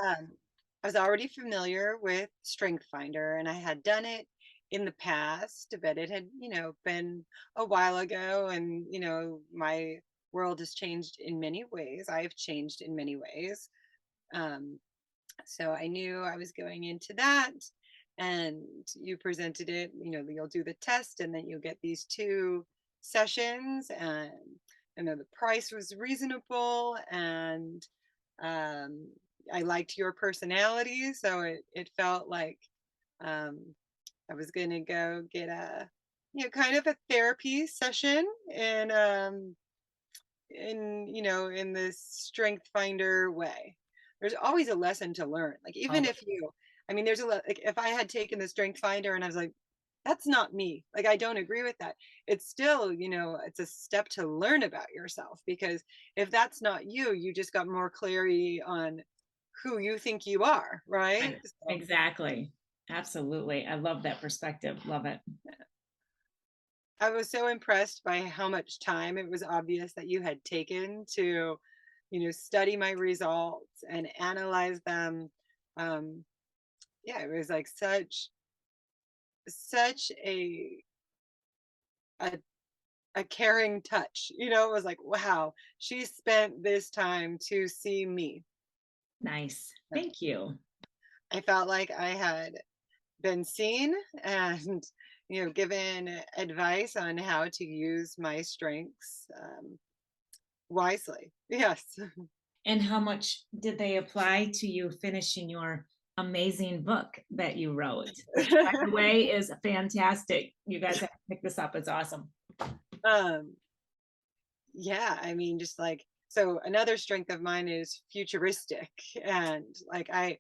Um, I was already familiar with Strength Finder and I had done it in the past, but it had, been a while ago. And, my world has changed in many ways. I have changed in many ways. Um, so I knew I was going into that. And you presented it, you'll do the test and then you'll get these two sessions. And then the price was reasonable. And um, I liked your personality, so it felt like um, I was going to go get a kind of a therapy session in this strength finder way. There's always a lesson to learn. Like even Always. if I mean, like if I had taken the strength finder and I was like, that's not me. Like I don't agree with that. It's still, it's a step to learn about yourself because if that's not you, you just got more clarity on who you think you are, right? Right. So Exactly. Absolutely. I love that perspective. Love it. I was so impressed by how much time it was obvious that you had taken to, study my results and analyze them. Um, yeah, it was like such a a caring touch. It was like, wow, she spent this time to see me. Nice. Thank you. I felt like I had been seen and given advice on how to use my strengths wisely. Yes. And how much did they apply to you finishing your amazing book that you wrote, which, by the way, is fantastic. You guys have to pick this up. It's awesome. um yeah, I mean, just like, so another strength of mine is futuristic. And like I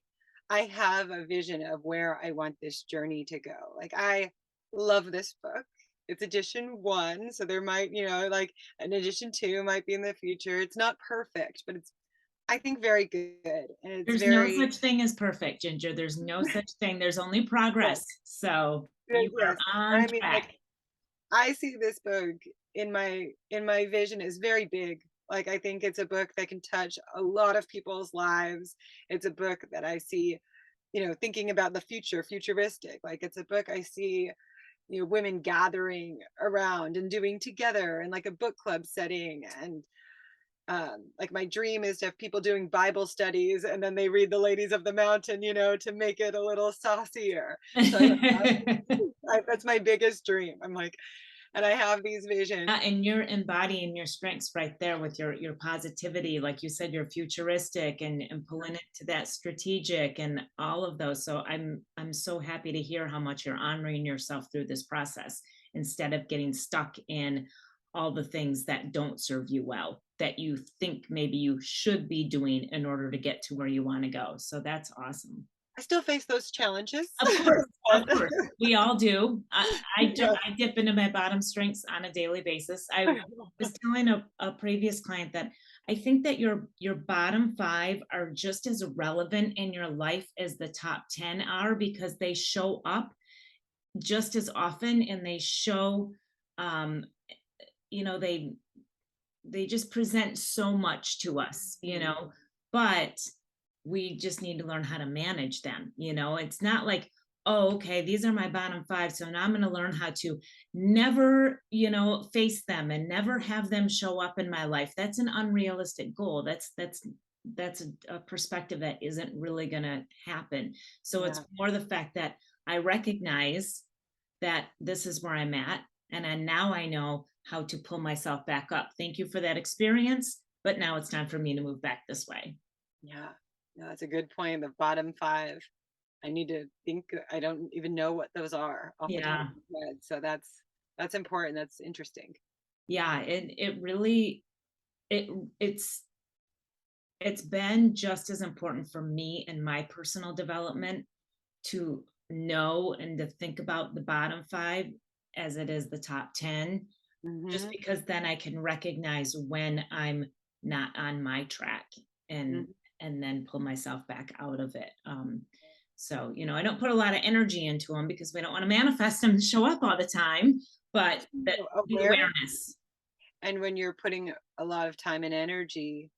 have a vision of where I want this journey to go. Like I love this book. It's edition one, so there might, like an edition two might be in the future. It's not perfect, but it's, I think, very good. And it's There's no very such thing as perfect, Ginger. There's no such thing. There's only progress. So you are yes. on I mean, like track. I see this book in my vision is very big. Like I think it's a book that can touch a lot of people's lives. It's a book that I see, thinking about the future, futuristic. Like it's a book I see, women gathering around and doing together in like a book club setting. And like my dream is to have people doing Bible studies and then they read the Ladies of the Mountain, to make it a little saucier. So that's my biggest dream. I'm like, and I have these visions. And you're embodying your strengths right there with your positivity, like you said, you're futuristic and pulling it to that strategic and all of those. So I'm so happy to hear how much you're honoring yourself through this process instead of getting stuck in all the things that don't serve you well, that you think maybe you should be doing in order to get to where you want to go. So that's awesome. I still face those challenges. Of course, of But course, we all do. yes. I dip into my bottom strengths on a daily basis. I was telling a previous client that I think that your bottom five are just as relevant in your life as the top 10 are because they show up just as often and they show um, you know, they just present so much to us, but we just need to learn how to manage them. It's not like, oh, okay, these are my bottom five. So now I'm going to learn how to never, face them and never have them show up in my life. That's an unrealistic goal. That's a perspective that isn't really going to happen. So it's Yeah. more the fact that I recognize that this is where I'm at. And then now I know how to pull myself back up. Thank you for that experience. But now it's time for me to move back this way. Yeah. No, that's a good point. The bottom five. I need to think. I don't even know what those are off the top of Yeah. my head. So that's important. That's interesting. Yeah. It really, it, it's, it's been just as important for me in my personal development to know and to think about the bottom five as it is the top 10, just Hmm. because then I can recognize when I'm not on my track and Hmm. and then pull myself back out of it. So, I don't put a lot of energy into them because we don't want to manifest them to show up all the time, but that the Aware. awareness. And when you're putting a lot of time and energy,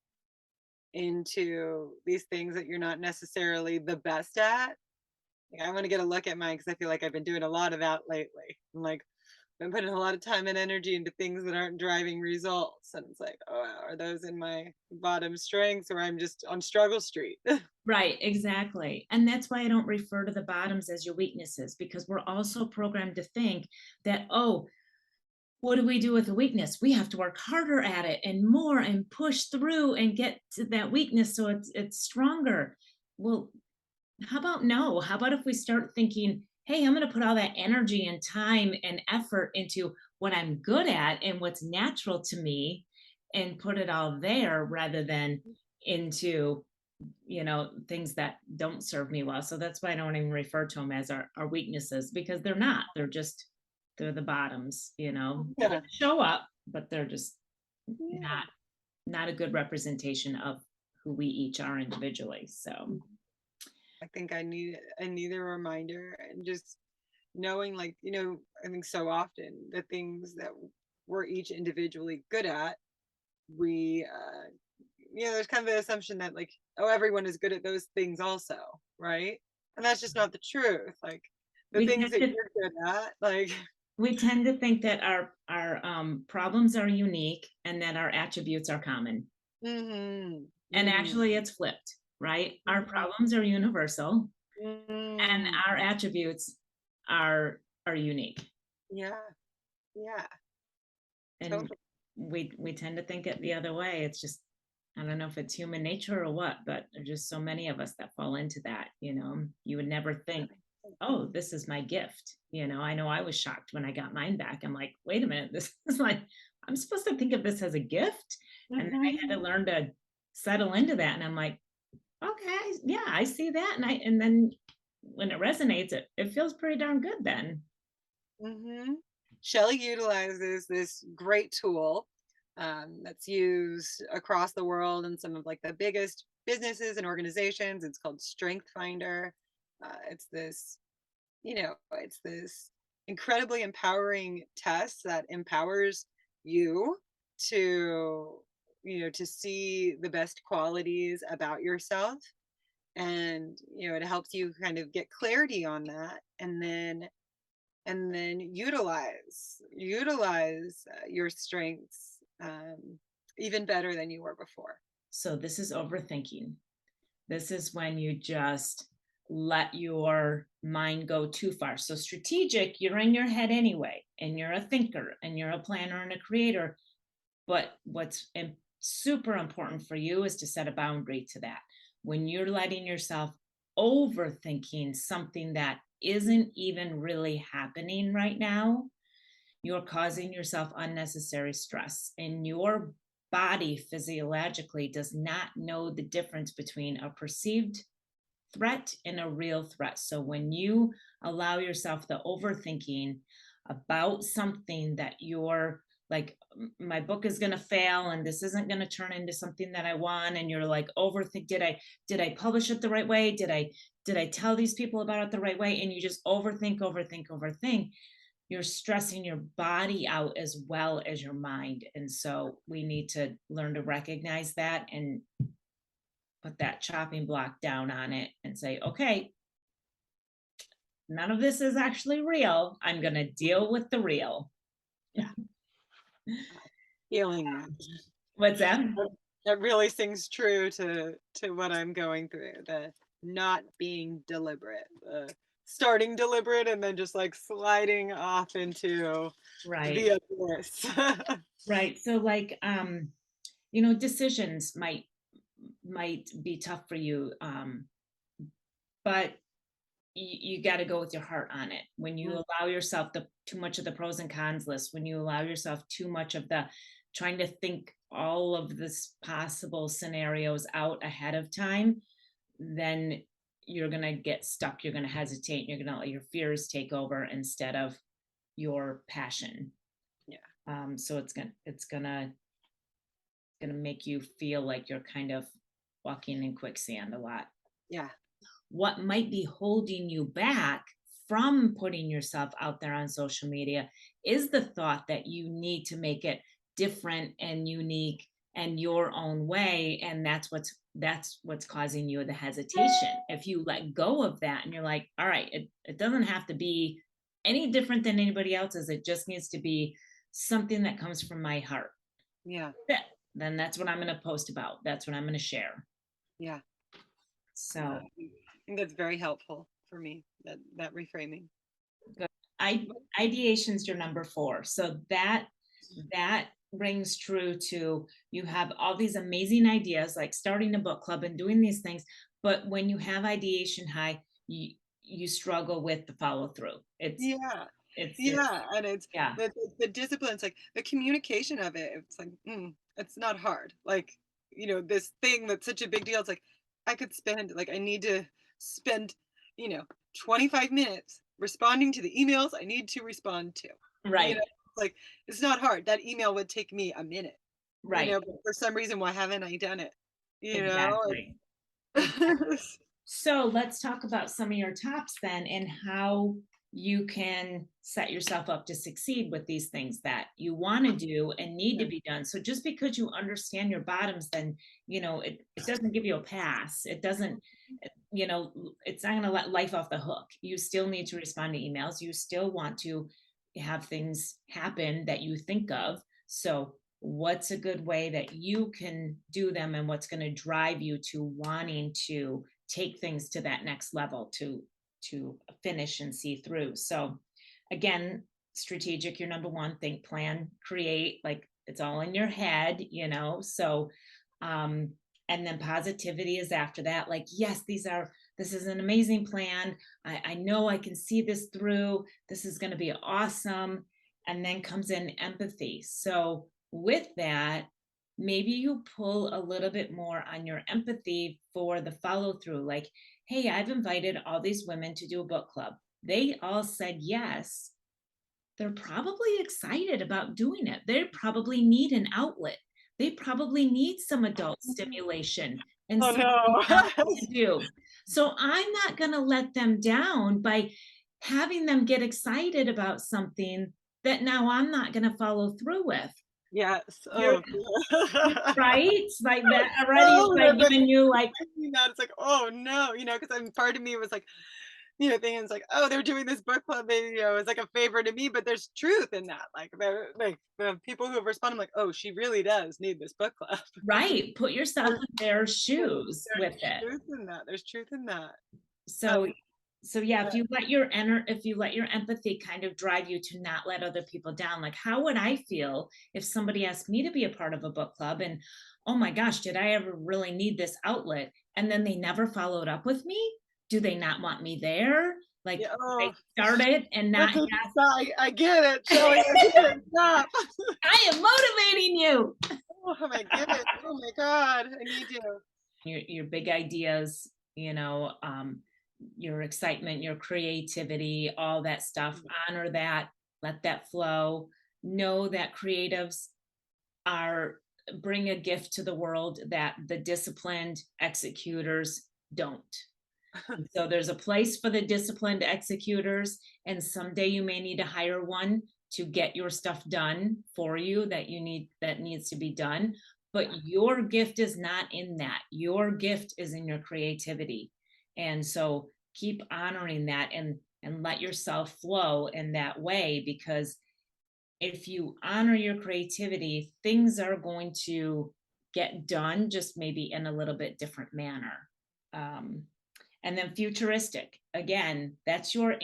into these things that you're not necessarily the best at. Like, I want to get a look at mine because I feel like I've been doing a lot of that lately. I'm like, been putting a lot of time and energy into things that aren't driving results. And it's like, oh, are those in my bottom strengths or I'm just on struggle street? Right, exactly. And that's why I don't refer to the bottoms as your weaknesses, because we're also programmed to think that, oh, what do we do with a weakness? We have to work harder at it and more and push through and get to that weakness so it's stronger. Well, how about no? How about if we start thinking, hey, I'm going to put all that energy and time and effort into what I'm good at and what's natural to me and put it all there rather than into, things that don't serve me well. So that's why I don't even refer to them as our weaknesses, because they're not. They're the bottoms, They're Yeah. gonna show up, but they're just Yeah. not not a good representation of who we each are individually. So I think I need a reminder and just knowing like, I think so often the things that we're each individually good at, we there's kind of the assumption that like, oh, everyone is good at those things also, right? And that's just not the truth. Like the we things tend that to you're good at, like we tend to think that our problems are unique and that our attributes are common. mhm. And Mhm. actually it's flipped, right? Our Mhm. problems are universal and Mm. our attributes are unique. Yeah. Yeah. And Totally. we tend to think it the other way. It's just, I don't know if it's human nature or what, but there's just so many of us that fall into that. You would never think, oh, this is my gift. I know I was shocked when I got mine back. I'm like, wait a minute, this is like, I'm supposed to think of this as a gift. And then I had to Mhm. learn to settle into that. And I'm like, okay, yeah, I see that. And then when it resonates, it feels pretty darn good then. Mhm. Shelley utilizes this great tool that's used across the world in some of like the biggest businesses and organizations. It's called Strength Finder. It's this incredibly empowering test that empowers you to, to see the best qualities about yourself. And, it helps you kind of get clarity on that and then utilize your strengths even better than you were before. So this is overthinking. This is when you just let your mind go too far. So strategic, you're in your head anyway, and you're a thinker and you're a planner and a creator. But what's super important for you is to set a boundary to that. When you're letting yourself overthinking something that isn't even really happening right now, you're causing yourself unnecessary stress, and your body physiologically does not know the difference between a perceived threat and a real threat. So when you allow yourself the overthinking about something that you're like, my book is going to fail and this isn't going to turn into something that I want, and you're like overthink, did I publish it the right way, did I tell these people about it the right way, and you just overthink, you're stressing your body out as well as your mind. And so we need to learn to recognize that and put that chopping block down on it and say, okay, none of this is actually real. I'm going to deal with the real. Yeah, healing that. What's that? That really sings true to what I'm going through. The not being deliberate, the starting deliberate, and then just like sliding off into Right. the abyss. Right. So like, decisions might be tough for you. But you got to go with your heart on it. When you allow yourself the too much of the pros and cons list, when you allow yourself too much of the trying to think all of this possible scenarios out ahead of time, then you're going to get stuck. You're going to hesitate. You're going to let your fears take over instead of your passion. Yeah. So it's gonna make you feel like you're kind of walking in quicksand a lot. Yeah. What might be holding you back from putting yourself out there on social media is the thought that you need to make it different and unique and your own way, and that's what's causing you the hesitation. If you let go of that and you're like, all right, it doesn't have to be any different than anybody else's, it just needs to be something that comes from my heart, Yeah. then that's what I'm going to post about, that's what I'm going to share. Yeah. Yeah. So I think that's very helpful for me, that reframing. good. Ideation's your number 4. So that rings true to, you have all these amazing ideas like starting a book club and doing these things, but when you have ideation high, you struggle with the follow through. Yeah. It's Yeah, and it's yeah, the discipline, it's like the communication of it, it's like, it's not hard. Like, this thing that's such a big deal, it's like I could spend like I need to spend, you know, 25 minutes responding to the emails I need to respond to. right, It's like it's not hard. That email would take me a minute, right, but for some reason, why haven't I done it? You know? exactly. It's So let's talk about some of your tops then, and how you can set yourself up to succeed with these things that you want to do and need to yeah. be done. So just because you understand your bottoms, then, it doesn't give you a pass. It doesn't, it's not going to let life off the hook. You still need to respond to emails. You still want to have things happen that you think of. So what's a good way that you can do them, and what's going to drive you to wanting to take things to that next level, to finish and see through. So again, strategic, your number 1, think, plan, create, like it's all in your head. So um and then positivity is after that, like, yes, this is an amazing plan. I know I can see this through. This is going to be awesome. And then comes in empathy. So with that, maybe you pull a little bit more on your empathy for the follow through. Like, hey, I've invited all these women to do a book club. They all said yes. They're probably excited about doing it. They probably need an outlet. They probably need some adult stimulation and Oh something else no. to do. So I'm not going to let them down by having them get excited about something that now I'm not going to follow through with. Yes. You're Oh, yeah. right, like that already is Oh, like that's giving you like, thinking that it's like, oh no, because I'm part of me was like, thinking it's like, oh, they're doing this book club, it's like a favor to me, but there's truth in that. Like the people who have responded, I'm like, oh, she really does need this book club. right, put yourself There's, in their there's shoes with there's it. truth in that. There's truth in that. So Um, so yeah, if you let your empathy kind of drive you to not let other people down, like how would I feel if somebody asked me to be a part of a book club, and oh my gosh, did I ever really need this outlet, and then they never followed up with me? Do they not want me there? Like, yeah. they Oh, started and not okay, yet. I get it, Shelly. I get it. Stop. I am motivating you. Oh, I get it. Oh my God, I need you. Your big ideas, your excitement, your creativity, all that stuff. Honor that, let that flow. Know that creatives are bring a gift to the world that the disciplined executors don't. So there's a place for the disciplined executors, and someday you may need to hire one to get your stuff done for you that needs to be done. But your gift is not in that. Your gift is in your creativity. And so keep honoring that, and let yourself flow in that way, because if you honor your creativity, things are going to get done, just maybe in a little bit different manner. Um, and then futuristic, again, that's your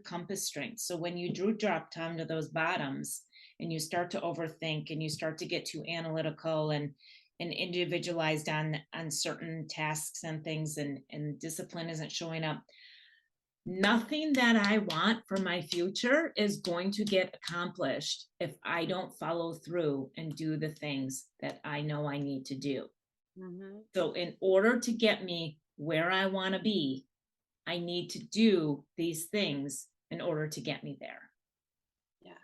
compass strength. So when you do drop down to those bottoms, and you start to overthink, and you start to get too analytical and individualized on certain tasks and things, and discipline isn't showing up, nothing that I want for my future is going to get accomplished if I don't follow through and do the things that I know I need to do. Mhm. So in order to get me where I want to be, I need to do these things in order to get me there.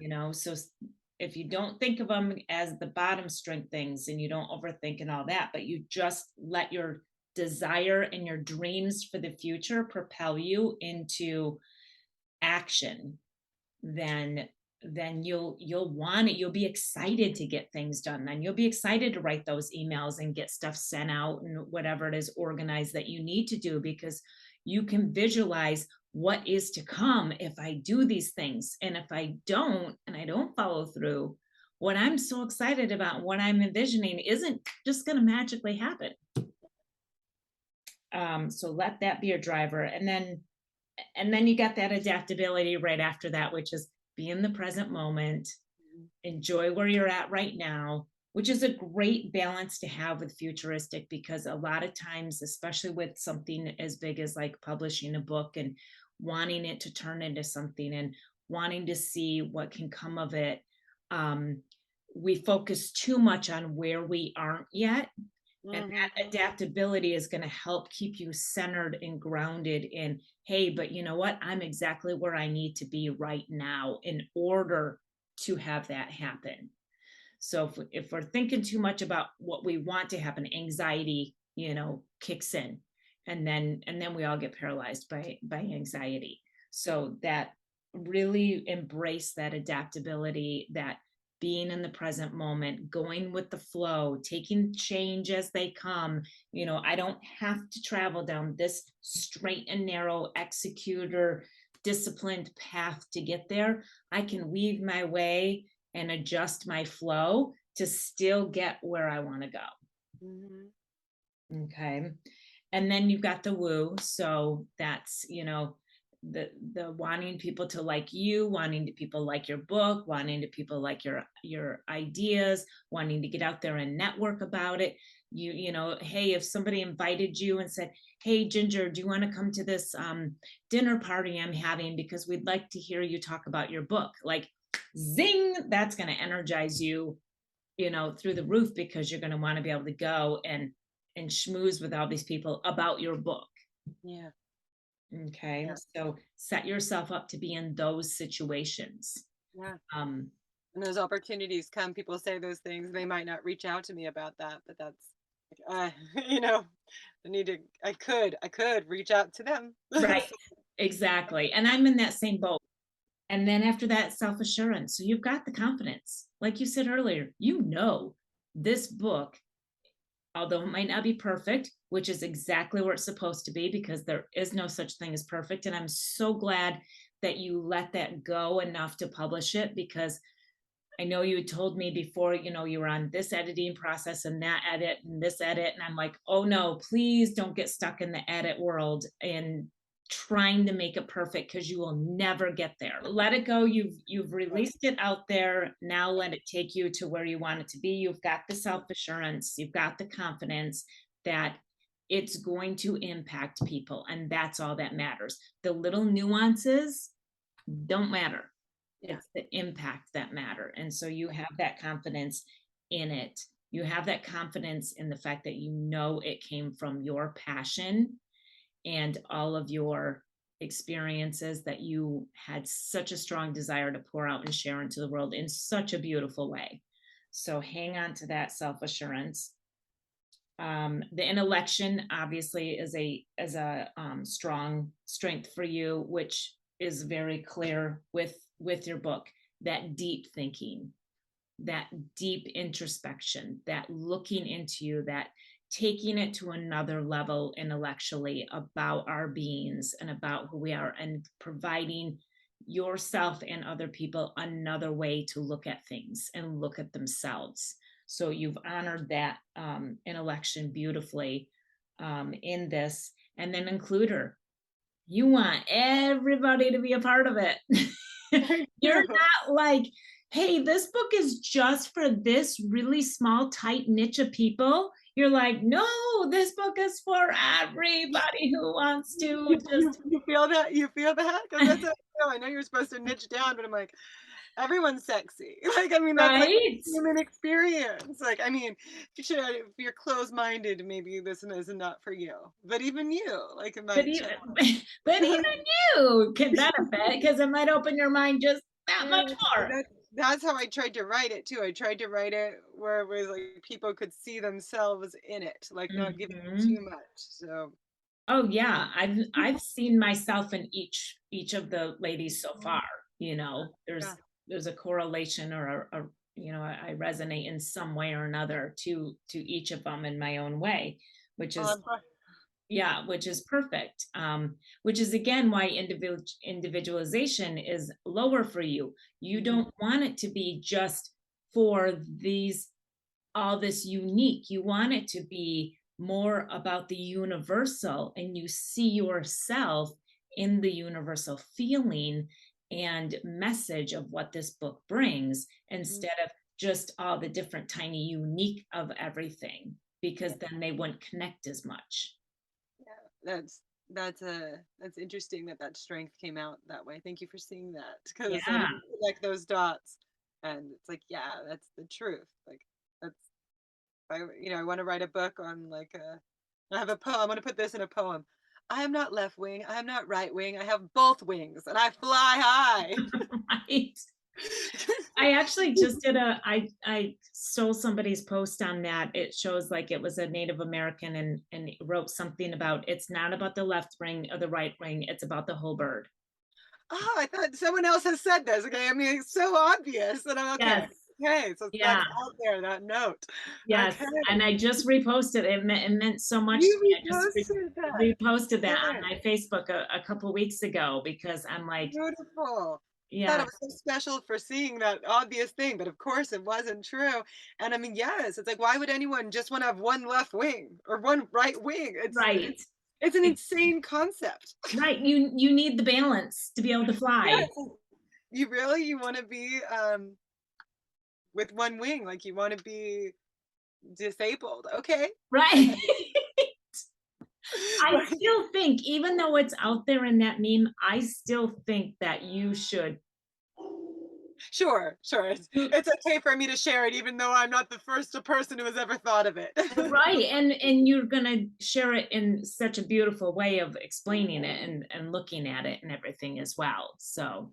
Yeah. So if you don't think of them as the bottom strength things, and you don't overthink and all that, but you just let your desire and your dreams for the future propel you into action, then then you'll want it. You'll be excited to get things done. Then you'll be excited to write those emails and get stuff sent out and whatever it is organized that you need to do, because you can visualize what is to come if I do these things. And if I don't, and I don't follow through, what I'm so excited about, what I'm envisioning isn't just going to magically happen. So let that be your driver. And then you got that adaptability right after that, which is be in the present moment, enjoy where you're at right now, which is a great balance to have with futuristic, because a lot of times, especially with something as big as like publishing a book and wanting it to turn into something and wanting to see what can come of it, we focus too much on where we aren't yet. And Mhm. that adaptability is going to help keep you centered and grounded in, hey, but you know what? I'm exactly where I need to be right now in order to have that happen. So if we're thinking too much about what we want to happen, anxiety, kicks in, and then we all get paralyzed by anxiety. So that really embrace that adaptability, that being in the present moment, going with the flow, taking change as they come. I don't have to travel down this straight and narrow executor disciplined path to get there. I can weave my way and adjust my flow to still get where I want to go. Mhm. Okay. And then you've got the woo. So that's, the wanting people to like you, wanting to people like your book, wanting to people like your ideas, wanting to get out there and network about it. Hey, if somebody invited you and said, hey, Ginger, do you want to come to this dinner party I'm having because we'd like to hear you talk about your book? Like, zing, that's going to energize you, through the roof, because you're going to want to be able to go and schmooze with all these people about your book. Yeah. Okay. Yeah. So set yourself up to be in those situations. Yeah. Um, And those opportunities come, people say those things, they might not reach out to me about that, but that's like, you know, I could reach out to them. right. Exactly. And I'm in that same boat. And then after that, self assurance. So you've got the confidence. Like you said earlier, this book, although it might not be perfect, which is exactly where it's supposed to be, because there is no such thing as perfect. And I'm so glad that you let that go enough to publish it, because I know you had told me before, you were on this editing process and that edit and this edit. And I'm like, oh no, please don't get stuck in the edit world and trying to make it perfect, because you will never get there. Let it go. You've released it out there. Now let it take you to where you want it to be. You've got the self-assurance, you've got the confidence that it's going to impact people. And that's all that matters. The little nuances don't matter. Yeah. It's the impact that matter. And so you have that confidence in it. You have that confidence in the fact that it came from your passion and all of your experiences that you had such a strong desire to pour out and share into the world in such a beautiful way. So hang on to that self-assurance. The intellection obviously is a strong strength for you, which is very clear with your book. That deep thinking, that deep introspection, that looking into you, that taking it to another level intellectually about our beings and about who we are, and providing yourself and other people another way to look at things and look at themselves. So you've honored that intellection beautifully in this. And then includer. You want everybody to be a part of it. I You're do. not like, hey, this book is just for this really small, tight niche of people. You're like, no, this book is for everybody who wants to just, You feel that? You feel that? Because that's how I feel. I know you're supposed to niche down, but I'm like, everyone's sexy. Like, I mean, that's like right? a human experience. Like, I mean, if you're closed-minded, maybe this is not for you. But even you, like, it But might even, challenge. but even you can benefit, because it might open your mind just that Yeah, much more. that's how I tried to write it too. I tried to write it where it was like people could see themselves in it, like not giving it Mhm. too much. So Oh yeah, I've seen myself in each of the ladies so far. yeah, There's yeah. there's a correlation or I resonate in some way or another to each of them in my own way, which Oh, is, yeah, which is perfect. Which is again why individualization is lower for you. You mhm, don't want it to be just for these, all this unique. You want it to be more about the universal, and you see yourself in the universal feeling and message of what this book brings, mhm. instead of just all the different tiny unique of everything, Yeah, because then they wouldn't connect as much. yeah. That's interesting that that strength came out that way. Thank you for seeing that, because I Yeah. didn't connect those dots, and it's like, yeah, that's the truth. Like that's I want to write a book on like I have a poem. I'm going to put this in a poem. I am not left wing. I am not right wing. I have both wings, and I fly high. Right. I actually just did I stole somebody's post on that. It shows like it was a Native American, and it wrote something about, it's not about the left wing or the right wing, it's about the whole bird. Oh, I thought someone else has said this. Okay, I mean, it's so obvious, and I'm okay. Yes. Okay, so Yeah. that's out there. That note. Yes. Okay, And I just reposted it. It meant so much to me. you I just reposted that. reposted that on Okay, my Facebook a couple weeks ago, because I'm like, beautiful. I thought it yeah, was so special for seeing that obvious thing, but of course it wasn't true. And I mean, yes, it's like, why would anyone just want to have one left wing or one right wing? right. It's an Ex- insane concept. Right. You need the balance to be able to fly. Yes. You want to be with one wing, like you want to be disabled. Okay. Right. I Like, still think, even though it's out there in that meme, I still think that you should. sure, sure. It's okay for me to share it, even though I'm not the first person who has ever thought of it. Right, and you're gonna share it in such a beautiful way of explaining it and looking at it and everything as well. So